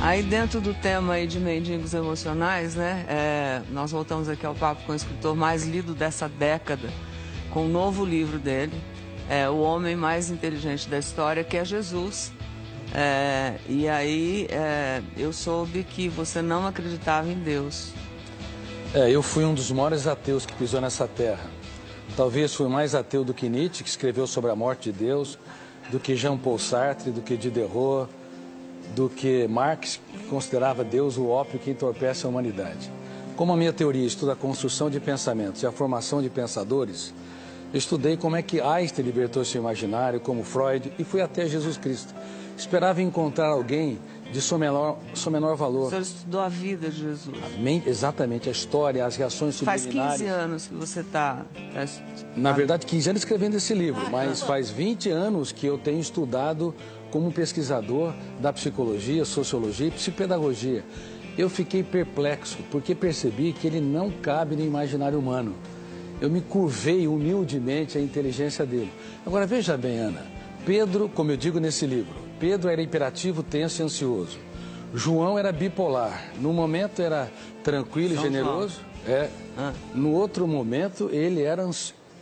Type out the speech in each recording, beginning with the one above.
Aí dentro do tema aí de mendigos emocionais, né, nós voltamos aqui ao papo com o escritor mais lido dessa década, com um novo livro dele, O Homem Mais Inteligente da História, que é Jesus. E aí eu soube que você não acreditava em Deus. Eu fui um dos maiores ateus que pisou nessa terra. Talvez fui mais ateu do que Nietzsche, que escreveu sobre a morte de Deus, do que Jean-Paul Sartre, do que Diderot, do que Marx, que considerava Deus o ópio que entorpece a humanidade. Como a minha teoria estuda a construção de pensamentos e a formação de pensadores, eu estudei como é que Einstein libertou seu imaginário, como Freud, e fui até Jesus Cristo. Esperava encontrar alguém de seu menor valor. O senhor estudou a vida de Jesus. Exatamente, a história, as reações subliminares. Faz 15 anos que você está... Na verdade, 15 anos escrevendo esse livro, mas faz 20 anos que eu tenho estudado como pesquisador da psicologia, sociologia e psicopedagogia. Eu fiquei perplexo, porque percebi que ele não cabe no imaginário humano. Eu me curvei humildemente à inteligência dele. Agora, veja bem, Ana, Pedro, como eu digo nesse livro, Pedro era hiperativo, tenso e ansioso. João era bipolar. No momento era tranquilo e generoso. No outro momento ele era,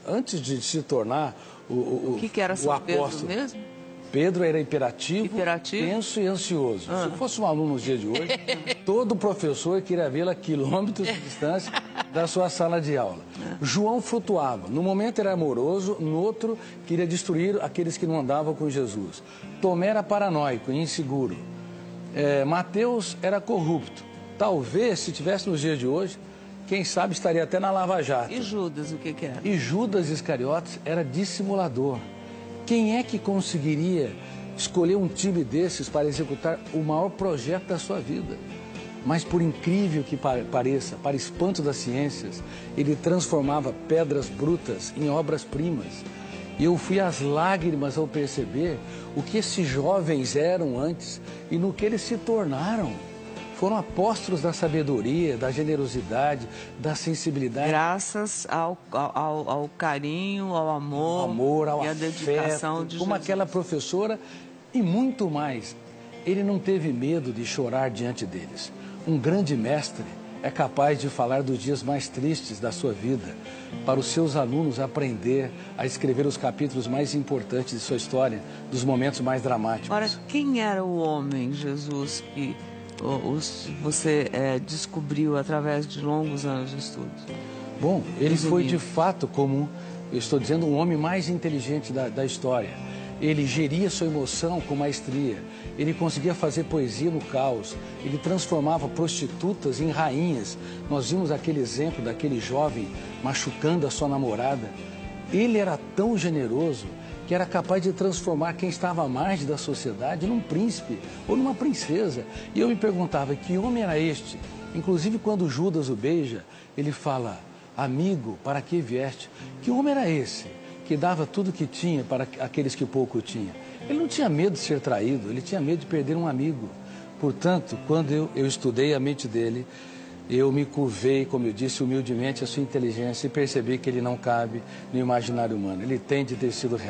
antes de se tornar o que era São Pedro apóstolo mesmo? Pedro era hiperativo, tenso e ansioso. Se fosse um aluno nos dias de hoje, todo professor queria vê-lo a quilômetros de distância da sua sala de aula. João flutuava. No momento era amoroso, no outro queria destruir aqueles que não andavam com Jesus. Tomé era paranoico e inseguro. Mateus era corrupto. Talvez, se tivesse nos dias de hoje, quem sabe estaria até na Lava Jato. E Judas, o que era? E Judas Iscariotes era dissimulador. Quem é que conseguiria escolher um time desses para executar o maior projeto da sua vida? Mas por incrível que pareça, para espanto das ciências, ele transformava pedras brutas em obras-primas. E eu fui às lágrimas ao perceber o que esses jovens eram antes e no que eles se tornaram. Foram apóstolos da sabedoria, da generosidade, da sensibilidade. Graças ao carinho, ao amor, ao e à afeto, dedicação de como Jesus. aquela professora e muito mais. Ele não teve medo de chorar diante deles. Um grande mestre é capaz de falar dos dias mais tristes da sua vida, para os seus alunos aprender a escrever os capítulos mais importantes de sua história, dos momentos mais dramáticos. Ora, quem era o homem, Jesus, que você descobriu através de longos anos de estudos? Bom, ele foi de fato, como eu estou dizendo, um homem mais inteligente da história. Ele geria sua emoção com maestria. Ele conseguia fazer poesia no caos. Ele transformava prostitutas em rainhas. Nós vimos aquele exemplo daquele jovem machucando a sua namorada. Ele era tão generoso que era capaz de transformar quem estava à margem da sociedade num príncipe ou numa princesa. E eu me perguntava, que homem era este? Inclusive, quando Judas o beija, ele fala, amigo, para que vieste? Que homem era esse que dava tudo que tinha para aqueles que pouco tinham? Ele não tinha medo de ser traído, ele tinha medo de perder um amigo. Portanto, quando eu estudei a mente dele, eu me curvei, como eu disse, humildemente a sua inteligência e percebi que ele não cabe no imaginário humano. Ele tem de ter sido real.